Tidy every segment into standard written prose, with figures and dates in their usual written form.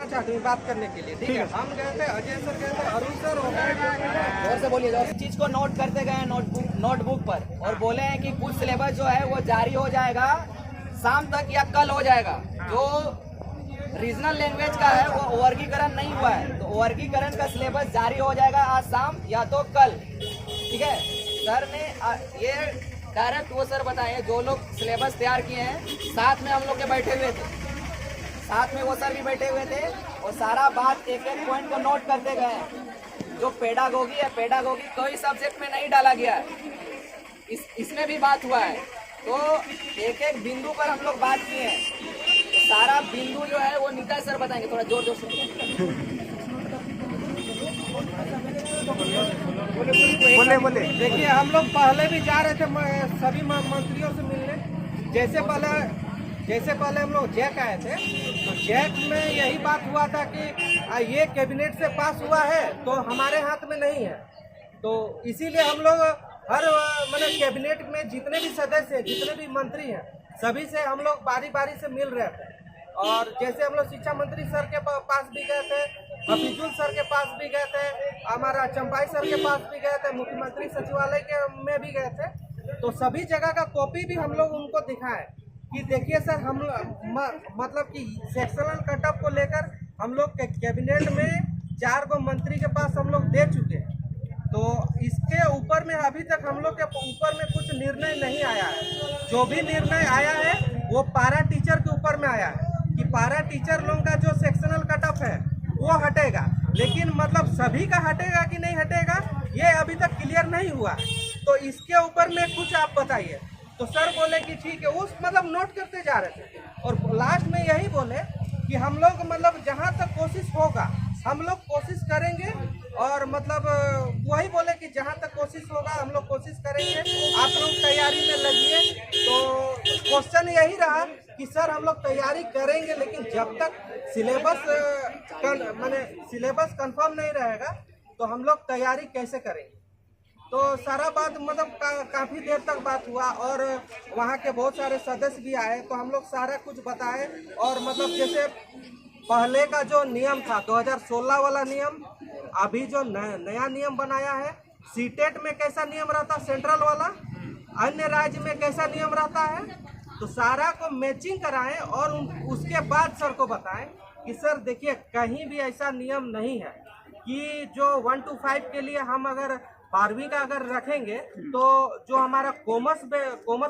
चाहते हैं बात करने के लिए, ठीक है। हम गए थे, अजय सर गए थे, अरुण सर जोर से बोलिए। इस चीज को नोट करते गए नोटबुक पर और बोले हैं कि कुछ सिलेबस जो है वो जारी हो जाएगा शाम तक या कल हो जाएगा। जो रीजनल लैंग्वेज का है वो वर्गीकरण नहीं हुआ है, तो वर्गीकरण का सिलेबस जारी हो जाएगा आज शाम या तो कल, ठीक है। सर ने ये डायरेक्ट वो सर बताए जो लोग सिलेबस तैयार किए हैं, साथ में हम लोग के बैठे हुए थे, साथ में वो सर भी बैठे हुए थे और सारा बात एक एक पॉइंट को नोट करते गए। जो पेडागोगी है, पेडागोगी कोई सब्जेक्ट में नहीं डाला गया है, इसमें भी बात हुआ है। तो एक एक बिंदु पर हम लोग बात किए हैं, तो सारा बिंदु जो है वो निकाय सर बताएंगे, थोड़ा जोर जोर से बोले। देखिए, हम लोग पहले भी जा रहे थे सभी मंत्रियों से मिलने। जैसे पहले हम लोग जैक आए थे, तो जैक में यही बात हुआ था कि ये कैबिनेट से पास हुआ है तो हमारे हाथ में नहीं है। तो इसीलिए हम लोग हर मतलब कैबिनेट में जितने भी सदस्य हैं, जितने भी मंत्री हैं, सभी से हम लोग बारी बारी से मिल रहे थे। और जैसे हम लोग शिक्षा मंत्री सर के पास भी गए थे, हफीजुल सर के पास भी गए थे, हमारा चंपाई सर के पास भी गए थे, मुख्यमंत्री सचिवालय के में भी गए थे। तो सभी जगह का कॉपी भी हम लोग उनको दिखाएं कि देखिए सर, हम मतलब कि सेक्शनल कटअप को लेकर हम लोग कैबिनेट में 4 गो मंत्री के पास हम लोग दे चुके हैं। तो इसके ऊपर में अभी तक हम लोग के ऊपर में कुछ निर्णय नहीं आया है। जो भी निर्णय आया है वो पारा टीचर के ऊपर में आया है कि पारा टीचर लोगों का जो सेक्शनल कटअप है वो हटेगा, लेकिन मतलब सभी का हटेगा कि नहीं हटेगा ये अभी तक क्लियर नहीं हुआ है। तो इसके ऊपर में कुछ आप बताइए। तो सर बोले कि ठीक है, उस मतलब नोट करते जा रहे थे और लास्ट में यही बोले कि हम लोग मतलब जहाँ तक कोशिश होगा हम लोग कोशिश करेंगे। और मतलब वही बोले कि जहाँ तक कोशिश होगा हम लोग कोशिश करेंगे, आप लोग तैयारी में लगिए। तो क्वेश्चन यही रहा कि सर हम लोग तैयारी करेंगे, लेकिन जब तक सिलेबस कंफर्म नहीं रहेगा तो हम लोग तैयारी कैसे करेंगे। तो सारा बात मतलब काफ़ी देर तक बात हुआ और वहाँ के बहुत सारे सदस्य भी आए, तो हम लोग सारा कुछ बताए। और मतलब जैसे पहले का जो नियम था 2016 वाला नियम, अभी जो नया नियम बनाया है, सीटेट में कैसा नियम रहता सेंट्रल वाला, अन्य राज्य में कैसा नियम रहता है, तो सारा को मैचिंग कराएं और उसके बाद सर को बताएं कि सर देखिए कहीं भी ऐसा नियम नहीं है कि जो 1 to 5 के लिए हम अगर 12वीं का अगर रखेंगे तो जो हमारा कॉमर्स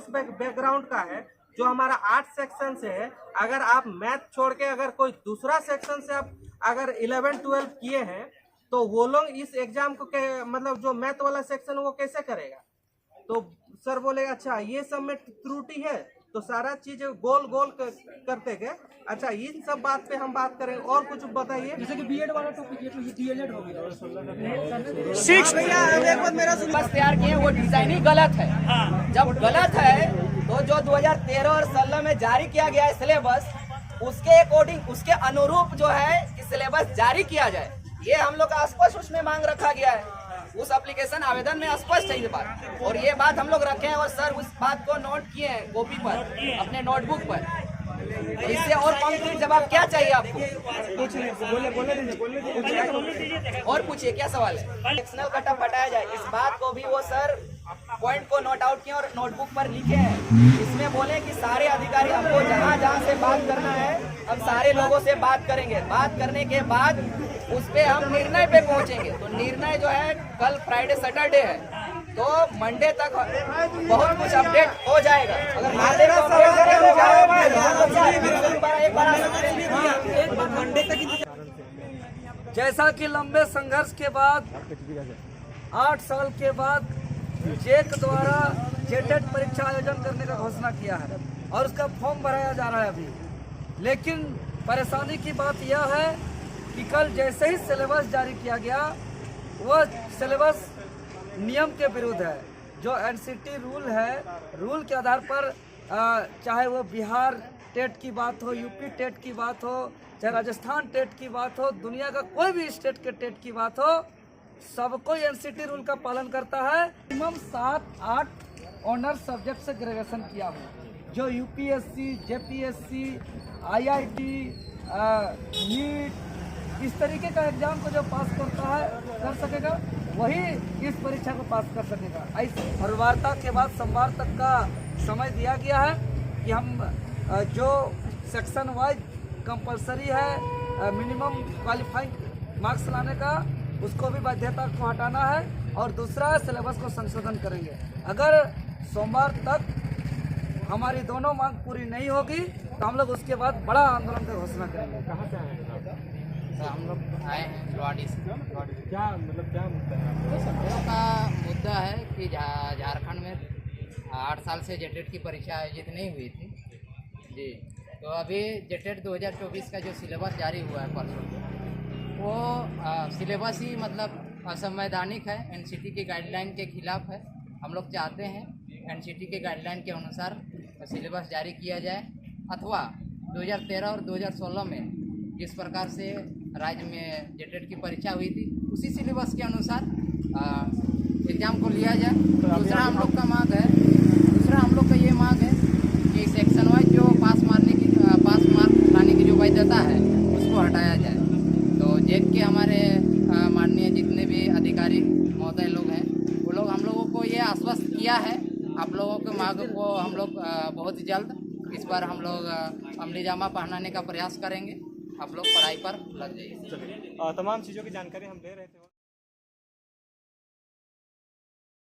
बैकग्राउंड का है, जो हमारा 8 सेक्शन से है, अगर आप मैथ छोड़ के अगर कोई दूसरा सेक्शन से आप अगर 11-12 किए हैं तो वो लोग इस एग्जाम को मतलब जो मैथ वाला सेक्शन वो कैसे करेगा। तो सर बोले अच्छा ये सब में त्रुटि है, तो सारा चीज गोल करते गए। अच्छा, इन सब बात पे हम बात करें। और कुछ बताइए। जैसे कि बीएड वाला टॉपिक है, तो ये डीएलएड हो गया। मेरा सिलेबस तैयार किए वो डिजाइन ही गलत है। जब गलत है तो जो 2013 और 16 में जारी किया गया है सिलेबस, उसके अकॉर्डिंग उसके अनुरूप जो है कि सिलेबस जारी किया जाए, ये हम लोग का स्पष्ट उसमें मांग रखा गया है। उस एप्लीकेशन आवेदन में स्पष्ट है ये बात, और ये बात हम लोग रखे हैं और सर उस बात को नोट किए हैं कॉपी पर, अपने नोटबुक पर। तो इससे और कंक्रीट जवाब क्या चाहिए आपको? और पूछिए, क्या सवाल है? सेक्शनल कटअप हटाया जाए, इस बात को भी वो सर पॉइंट को नोट आउट किए और नोटबुक पर लिखे हैं। इसमें बोले कि सारे अधिकारी हमको जहाँ से बात करना है हम सारे लोगों से बात करेंगे, बात करने के बाद उस पे हम निर्णय पे पहुंचेंगे। तो निर्णय जो है कल फ्राइडे सैटरडे है, तो मंडे तक बहुत कुछ अपडेट हो जाएगा। अगर मंडे को मंडे तक, जैसा कि लंबे संघर्ष के बाद 8 साल के बाद जेक द्वारा जेटेट परीक्षा आयोजन करने का घोषणा किया है और उसका फॉर्म भराया जा रहा है अभी। लेकिन परेशानी की बात यह है कि कल जैसे ही सिलेबस जारी किया गया, वह सिलेबस नियम के विरुद्ध है। जो एनसीटी रूल है, रूल के आधार पर चाहे वो बिहार टेट की बात हो, यूपी टेट की बात हो, चाहे राजस्थान टेट की बात हो, दुनिया का कोई भी स्टेट के टेट की बात हो, सबको एनसीटी रूल का पालन करता है। मिनिमम 7-8 ऑनर सब्जेक्ट से ग्रेजुएशन किया हो। जो यूपीएससी, जेपीएससी, IIT, नीट, इस तरीके का एग्जाम को जो पास करता है कर सकेगा वही इस परीक्षा को पास कर सकेगा। ऐसे और वार्ता के बाद सोमवार तक का समय दिया गया है कि हम जो सेक्शन वाइज कंपलसरी है मिनिमम क्वालिफाइंग मार्क्स लाने का, उसको भी बाध्यता को हटाना है और दूसरा सिलेबस को संशोधन करेंगे। अगर सोमवार तक हमारी दोनों मांग पूरी नहीं होगी तो हम लोग उसके बाद बड़ा आंदोलन की घोषणा करेंगे। कहाँ से आए हैं आप? तो हम लोग आए हैं लोहाड़ी से। क्या मतलब क्या मुद्दा है आपका? हम लोग का मुद्दा है कि झारखंड में 8 साल से जेटेट की परीक्षा आयोजित नहीं हुई थी जी। तो अभी जेटेट 2024 का जो सिलेबस जारी हुआ है परसों, वो सिलेबस ही मतलब असंवैधानिक है, एनसीटी की गाइडलाइन के खिलाफ है। हम लोग चाहते हैं एनसीटी के गाइडलाइन के अनुसार सिलेबस जारी किया जाए, अथवा 2013 और 2016 में जिस प्रकार से राज्य में जेटेट की परीक्षा हुई थी उसी सिलेबस के अनुसार एग्ज़ाम को लिया जाए। दूसरा हम लोग का मांग ये मांग है कि सेक्शन वाइज जो पास मार्क लाने की जो वैधता है उसको हटाया जाए। तो जेक के हमारे माननीय जितने भी अधिकारी महोदय लोग हैं वो लोग हम लोगों को ये आश्वस्त किया है, आप लोगों के मांग को हम लोग बहुत जल्द इस पर हम लोग अमली जामा पहनाने का प्रयास करेंगे। आप लोग पढ़ाई पर लग जाइए। तमाम चीज़ों की जानकारी हम दे रहे थे।